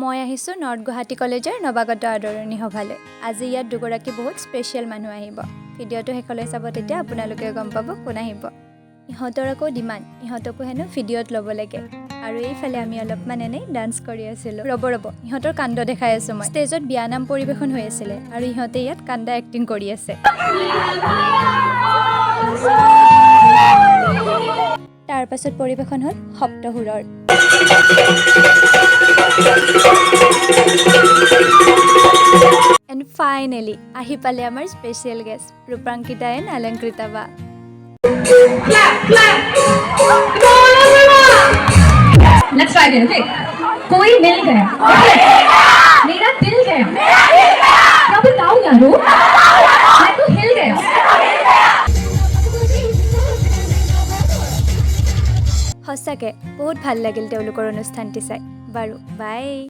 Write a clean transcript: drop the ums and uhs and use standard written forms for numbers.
মই আহিছোঁ নৰ্থ গুৱাহাটী কলেজৰ নৱাগত আদৰণি সভালৈ। আজি ইয়াত দুগৰাকী বহুত স্পেচিয়েল মানুহ আহিব। ভিডিঅ'টো শেষলৈ চাব, তেতিয়া আপোনালোকে গম পাব কোন আহিব। ইহঁতৰ আকৌ ডিমাণ্ড, ইহঁতকো হেনো ভিডিঅ'ত ল'ব লাগে। আৰু এইফালে আমি অলপমান এনেই ডান্স কৰি আছিলোঁ। ৰ'ব ইহঁতৰ কাণ্ড দেখাই আছোঁ মই। ষ্টেজত বিয়ানাম পৰিৱেশন হৈ আছিলে আৰু ইহঁতে ইয়াত কান্দা এক্টিং কৰি আছে। তাৰ পাছত পৰিৱেশন হ'ল সপ্তসুৰৰ। And finally, আহি পালে আমাৰ স্পেচিয়েল গেষ্ট ৰূপাংকিতা এণ্ড অলংকৃতা বা। Let's try again, okay? कोई मिल गया, मेरा दिल गया, क्या बताऊं यारो, मैं तो हिल गया। সঁচাকৈ বহুত ভাল লাগিল তেওঁলোকৰ অনুষ্ঠানটি চাই। বাৰু বাই।